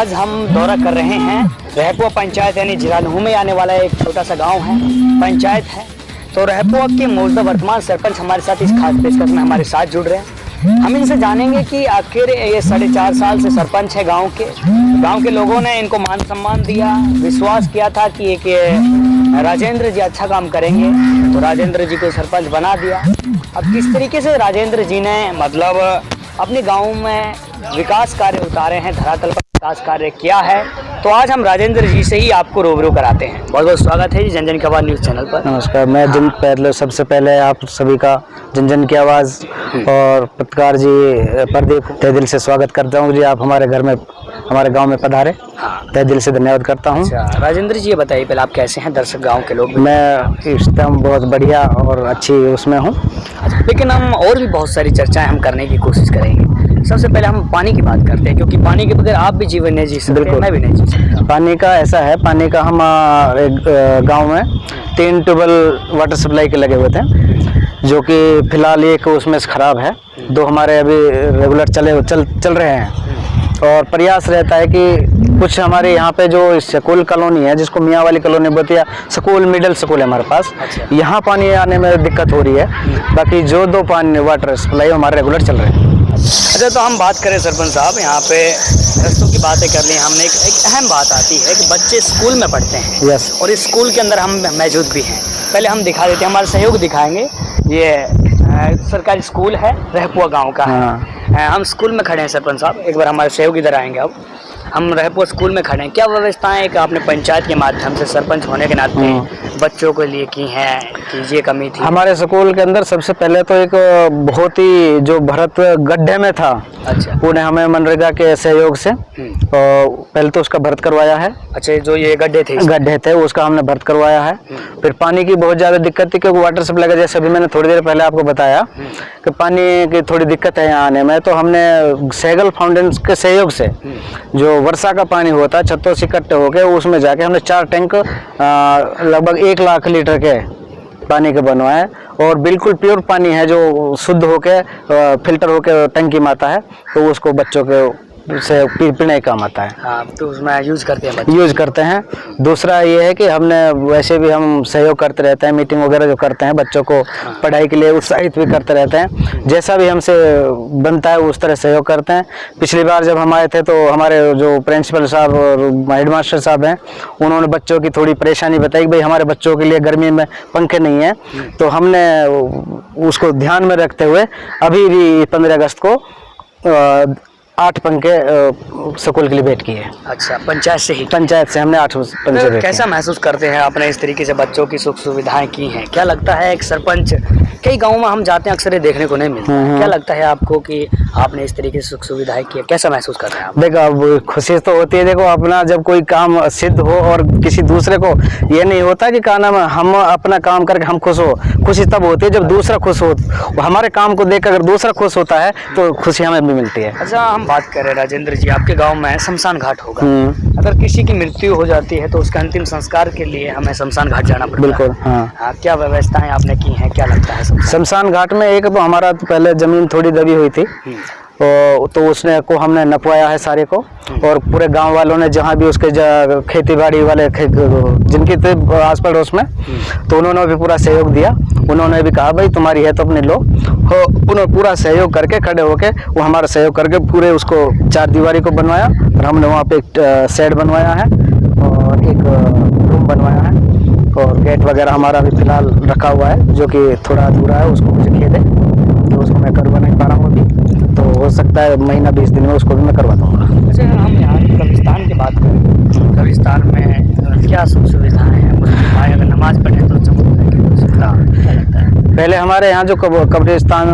आज हम दौरा कर रहे हैं रहपुआ पंचायत यानी जिरानहू में आने वाला एक छोटा सा गांव है, पंचायत है। तो रहपुआ के मौजूदा वर्तमान सरपंच हमारे साथ इस खास पेशकश में हमारे साथ जुड़ रहे हैं। हम इनसे जानेंगे कि आखिर ये 4.5 साल से सरपंच है गांव के लोगों ने इनको मान सम्मान दिया, विश्वास किया था कि एक राजेंद्र जी अच्छा काम करेंगे, तो राजेंद्र जी को सरपंच बना दिया। अब किस तरीके से राजेंद्र जी ने मतलब अपने गाँव में विकास कार्य उतारे हैं, धरातल पर विकास कार्य किया है, तो आज हम राजेंद्र जी से ही आपको रूबरू कराते हैं। बहुत बहुत स्वागत है जी जन की आवाज़ न्यूज़ चैनल पर। नमस्कार। मैं सबसे पहले आप सभी का जन की आवाज़ और पत्रकार जी प्रदीप तहे दिल से स्वागत करता हूँ जी। आप हमारे घर में हमारे गांव में पधारे, तहे दिल से धन्यवाद करता हूँ। अच्छा राजेंद्र जी ये बताइए पहले आप कैसे हैं, दर्शक गाँव के लोग? मैं इस टाइम बहुत बढ़िया और अच्छी उसमें हूँ। लेकिन हम और भी बहुत सारी चर्चाएं हम करने की कोशिश करेंगे। सबसे पहले हम पानी की बात करते हैं, क्योंकि पानी के बगैर आप भी जीवन नहीं जी सकते, मैं भी नहीं जी सकता। पानी का ऐसा है, पानी का हम गांव में 3 ट्यूबवेल वाटर सप्लाई के लगे हुए थे, जो कि फिलहाल एक उसमें से खराब है, 2 हमारे अभी रेगुलर चल रहे हैं। और प्रयास रहता है कि कुछ हमारे यहाँ पे जो स्कूल कॉलोनी है, जिसको मियाँ वाली कॉलोनी बोलती है, स्कूल मिडिल स्कूल है हमारे पास। अच्छा। यहाँ पानी आने में दिक्कत हो रही है, बाकी जो 2 पानी वाटर सप्लाई हमारे रेगुलर चल रहे हैं। अच्छा तो हम बात करें सरपंच साहब, यहाँ पे रस्तों की बातें कर ली हमने, एक अहम बात आती है कि बच्चे स्कूल में पढ़ते हैं। यस। और इस स्कूल के अंदर हम मौजूद भी हैं। पहले हम दिखा देते हैं, हमारा सहयोग दिखाएंगे। ये सरकारी स्कूल है, रहपुआ गांव का है। हम स्कूल में खड़े हैं सरपंच साहब, एक बार हमारे सहयोग इधर आएंगे। अब हम रहपुआ स्कूल में खड़े हैं, क्या व्यवस्थाएं एक आपने पंचायत के माध्यम से सरपंच होने के नाते बच्चों के लिए की हैं कि ये कमी थी? हमारे स्कूल के अंदर सबसे पहले तो एक बहुत ही जो भरत गड्ढे में था, अच्छा, उन्हें हमें मनरेगा के सहयोग से पहले तो उसका भरत करवाया है। अच्छा, जो ये गड्ढे थे उसका हमने भरत करवाया है। फिर पानी की बहुत ज़्यादा दिक्कत थी, क्योंकि वाटर सप्लाई का जैसे अभी मैंने थोड़ी देर पहले आपको बताया कि पानी की थोड़ी दिक्कत है यहाँ आने में, तो हमने सहगल फाउंडेशन के सहयोग से जो वर्षा का पानी होता है छतों से इकट्ठे होकर उसमें जाके हमने 4 टैंक लगभग 1 लाख लीटर के पानी के बनवाए, और बिल्कुल प्योर पानी है जो शुद्ध होके फिल्टर होके टंकी में आता है, तो उसको बच्चों के से पीने काम आता है। हाँ, तो उसमें यूज करते हैं। दूसरा ये है कि हमने वैसे भी हम सहयोग करते रहते हैं, मीटिंग वगैरह जो करते हैं, बच्चों को पढ़ाई के लिए उत्साहित भी करते रहते हैं। जैसा भी हमसे बनता है उस तरह सहयोग करते हैं। पिछली बार जब हम आए थे तो हमारे जो प्रिंसिपल साहब और हेडमास्टर साहब हैं, उन्होंने बच्चों की थोड़ी परेशानी बताई कि भाई हमारे बच्चों के लिए गर्मी में पंखे नहीं है, तो हमने उसको ध्यान में रखते हुए अभी भी 15 अगस्त को 8 पंखे स्कूल के लिए भेंट किए। अच्छा, पंचायत से हमने 8 पंखे। तो कैसा महसूस करते हैं आपने इस तरीके से बच्चों की सुख सुविधाएं की हैं? क्या लगता है एक सरपंच, कई गाँव में हम जाते हैं अक्सर ये देखने को नहीं मिलता, क्या लगता है आपको कि आपने इस तरीके से सुख सुविधाएं की, कैसा महसूस कर रहे हैं आप? देखो अब खुशी तो होती है, देखो अपना जब कोई काम सिद्ध हो और किसी दूसरे को ये नहीं होता कि क्या नाम हम अपना काम करके हम खुश हो, खुशी तब होती है जब दूसरा खुश हो। हमारे काम को देख अगर दूसरा खुश होता है तो खुशी हमें भी मिलती है। अच्छा, हम बात करें राजेंद्र जी, आपके गांव में शमशान घाट होगा, अगर किसी की मृत्यु हो जाती है तो उसके अंतिम संस्कार के लिए हमें शमशान घाट जाना पड़ता है। बिल्कुल, हाँ। क्या व्यवस्थाएं आपने की हैं, क्या लगता है? शमशान घाट में एक तो हमारा तो पहले जमीन थोड़ी दबी हुई थी, तो उसने को हमने नपवाया है सारे को, और पूरे गांव वालों ने जहां भी उसके खेती बाड़ी वाले जिनकी थे आस पड़ोस में, तो उन्होंने भी पूरा सहयोग दिया। उन्होंने भी कहा भाई तुम्हारी है तो अपने लो, उन्होंने पूरा सहयोग करके खड़े होके वो हमारा सहयोग करके पूरे उसको 4 दीवारी को बनवाया, और हमने वहाँ पे एक शेड बनवाया है और एक रूम बनवाया है, और गेट वगैरह हमारा भी फिलहाल रखा हुआ है, जो कि थोड़ा अधूरा है, उसको मुझे खेद है, तो उसको मैं करवा नहीं पा रहा हूँ अभी, तो हो सकता है महीना 20 दिन में उसको भी मैं करवा दूँगा। अच्छा, हम यहाँ कब्रिस्तान की बात करें, कब्रिस्तान में क्या सुख सुविधाएं हैं? भाई अगर नमाज पढ़े तो क्या लगता है? पहले हमारे यहाँ जो कब्रिस्तान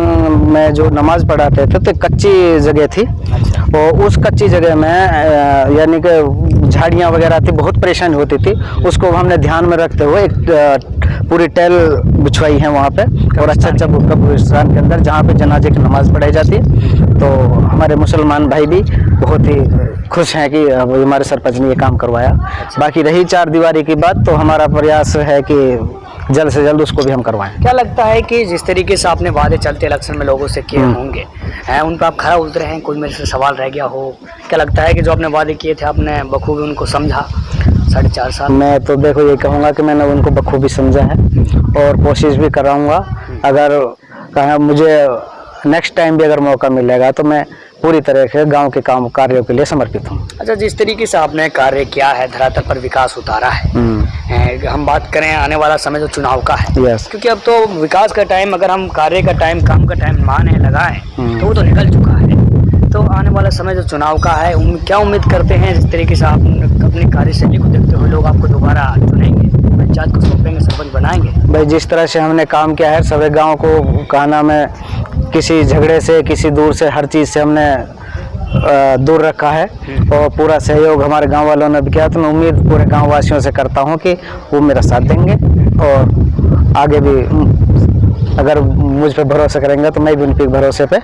में जो नमाज पढ़ाते थे तो कच्ची जगह थी। अच्छा। और उस कच्ची जगह में यानी कि झाड़ियाँ वगैरह थी, बहुत परेशानी होती थी, उसको हमने ध्यान में रखते हुए एक पूरी टेल बिछवाई है वहाँ पे, और अच्छा कब्रिस्तान के अंदर जहाँ पे जनाजे की नमाज पढ़ाई जाती है। तो हमारे मुसलमान भाई भी बहुत ही खुश हैं कि हमारे सरपंच ने ये काम करवाया। बाकी रही 4 दीवारी की बात, तो हमारा प्रयास है कि जल्द से जल्द उसको भी हम करवाएं। क्या लगता है कि जिस तरीके से आपने वादे चलते इलेक्शन में लोगों से किए होंगे, हैं, उन पर आप खरा उतरे हैं, कोई मेरे से सवाल रह गया हो? क्या लगता है कि जो आपने वादे किए थे आपने बखूबी उनको समझा 4.5 साल? मैं तो देखो ये कहूँगा कि मैंने उनको बखूबी समझा है और कोशिश भी कराऊंगा। अगर कहा मुझे नेक्स्ट टाइम भी अगर मौका मिलेगा तो मैं पूरी तरह से गांव के काम कार्यों के लिए समर्पित हूँ। अच्छा, जिस तरीके से आपने कार्य किया है, धरातल पर विकास उतारा है, हम बात करें आने वाला समय जो चुनाव का है, यस, क्योंकि अब तो विकास का टाइम, अगर हम कार्य का टाइम, काम का टाइम माने लगाएं तो वो तो निकल चुका है। तो आने वाला समय जो चुनाव का है, क्या उम्मीद करते हैं जिस तरीके से आप अपनी कार्यशैली को देखते हुए लोग आपको दोबारा चुनेंगे, पंचायत को सौंपेंगे, सरपंच बनाएंगे? भाई जिस तरह से हमने काम किया है सभी गाँव को कहना में किसी झगड़े से, किसी दूर से, हर चीज़ से हमने दूर रखा है और पूरा सहयोग हमारे गांव वालों ने भी किया। तो मैं उम्मीद पूरे गांव वासियों से करता हूं कि वो मेरा साथ देंगे और आगे भी अगर मुझ पे भरोसा करेंगे तो मैं भी उनके भरोसे पे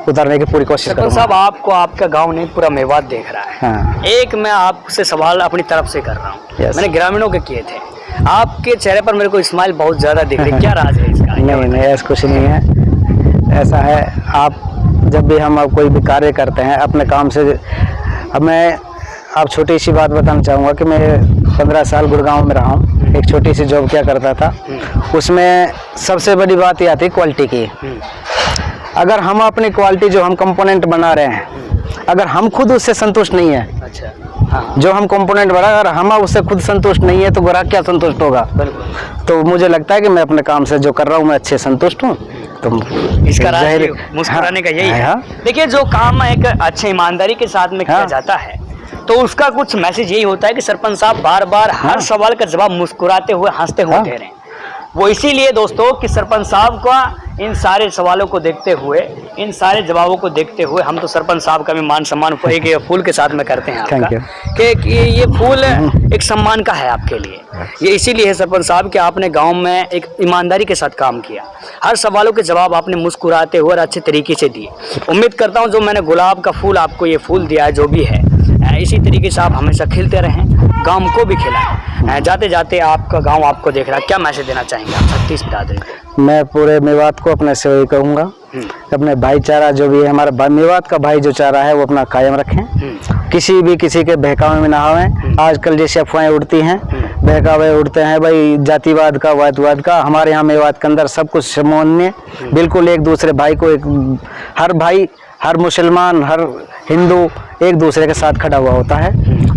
उतारने की पूरी कोशिश करूंगा। साहब, आपको आपका गांव नहीं पूरा मेवात देख रहा है। हाँ। एक मैं आपसे सवाल अपनी तरफ से कर रहा हूँ, Yes. मैंने ग्रामीणों के किए थे, आपके चेहरे पर मेरे को स्माइल बहुत ज्यादा दिख रही है, क्या राज है इसका? नहीं, ऐसा कुछ नहीं है। ऐसा है, आप जब भी हम कोई भी कार्य करते हैं अपने काम से, अब मैं आप छोटी सी बात बताना चाहूँगा कि मैं 15 साल गुड़गांव में रहा हूँ, एक छोटी सी जॉब किया करता था। उसमें सबसे बड़ी बात ये आती क्वालिटी की। अगर हम अपनी क्वालिटी जो हम कंपोनेंट बना रहे हैं, अगर हम खुद उससे संतुष्ट नहीं है, अच्छा, हाँ, जो हम कंपोनेंट बना, अगर हम उससे खुद संतुष्ट नहीं है तो ग्राहक क्या संतुष्ट होगा? तो मुझे लगता है कि मैं अपने काम से जो कर रहा हूँ मैं अच्छे संतुष्ट हूँ। तो इसका राज मुस्कुराने का यही है। देखिए, जो काम एक अच्छे ईमानदारी के साथ में किया जाता है तो उसका कुछ मैसेज यही होता है कि सरपंच साहब बार बार हर सवाल का जवाब मुस्कुराते हुए, हंसते हुए दे रहे हैं। वो इसीलिए दोस्तों कि सरपंच साहब का इन सारे सवालों को देखते हुए, इन सारे जवाबों को देखते हुए, हम तो सरपंच साहब का भी मान सम्मान एक फूल के साथ में करते हैं आपका, कि ये फूल एक सम्मान का है आपके लिए। ये इसीलिए है सरपंच साहब कि आपने गांव में एक ईमानदारी के साथ काम किया, हर सवालों के जवाब आपने मुस्कुराते हुए और अच्छे तरीके से दिए। उम्मीद करता हूँ जो मैंने गुलाब का फूल आपको ये फूल दिया है, जो भी है, इसी तरीके से आप हमेशा खिलते रहें, गांव को भी खिलाएं। जाते जाते आपका गांव आपको देख रहा है, क्या मैसेज देना चाहेंगे आप? 36 बता दें। मैं पूरे मेवात को अपने से वही कहूँगा, अपने भाईचारा जो भी है, हमारा मेवात का भाई जो चारा है वो अपना कायम रखें, किसी के बहकावे में ना आवें। आजकल जैसे अफवाहें उड़ती हैं, बहकावे उड़ते हैं भाई जातिवाद का, वादवाद का, हमारे यहाँ मेवात के अंदर सब कुछ सामान्य, बिल्कुल एक दूसरे भाई को, हर भाई, हर मुसलमान, हर हिंदू एक दूसरे के साथ खड़ा हुआ होता है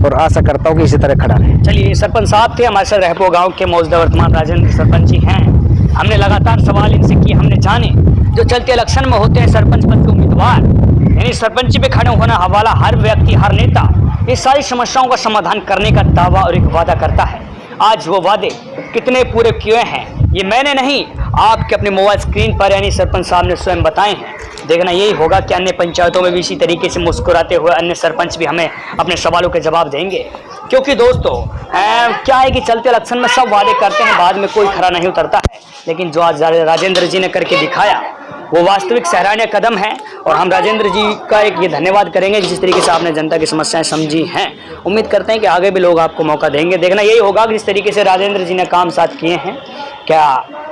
और आशा करता हूँ कि इसी तरह खड़ा रहे। चलिए, सरपंच साहब थे हमारे साथ, रहपो गांव के मौजूदा वर्तमान राजेंद्र सरपंच जी हैं। हमने लगातार सवाल इनसे किए, हमने जाने जो चलते इलेक्शन में होते हैं सरपंच पद के उम्मीदवार, यानी सरपंच पे खड़े होने वाला हर व्यक्ति, हर नेता इस सारी समस्याओं का समाधान करने का दावा और एक वादा करता है। आज वो वादे कितने पूरे किए हैं ये मैंने नहीं, आपके अपने मोबाइल स्क्रीन पर यानी सरपंच साहब ने स्वयं बताए हैं। देखना यही होगा कि अन्य पंचायतों में भी इसी तरीके से मुस्कुराते हुए अन्य सरपंच भी हमें अपने सवालों के जवाब देंगे। क्योंकि दोस्तों क्या है कि चलते इलेक्शन में सब वादे करते हैं, बाद में कोई खरा नहीं उतरता है, लेकिन जो आज राजेंद्र जी ने करके दिखाया वो वास्तविक सराहनीय कदम है। और हम राजेंद्र जी का एक ये धन्यवाद करेंगे जिस तरीके से आपने जनता की समस्याएं समझी हैं। उम्मीद करते हैं कि आगे भी लोग आपको मौका देंगे। देखना यही होगा कि जिस तरीके से राजेंद्र जी ने काम साथ किए हैं, क्या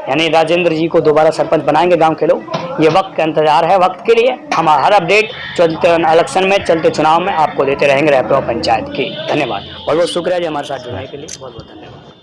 यानी राजेंद्र जी को दोबारा सरपंच बनाएंगे गांव के लोग? ये वक्त का इंतजार है, वक्त के लिए हम हर अपडेट चलते इलेक्शन में, चलते चुनाव में आपको देते रहेंगे रहपो पंचायत की। धन्यवाद, बहुत बहुत शुक्रिया जी हमारे साथ जुड़ने के लिए, बहुत बहुत धन्यवाद।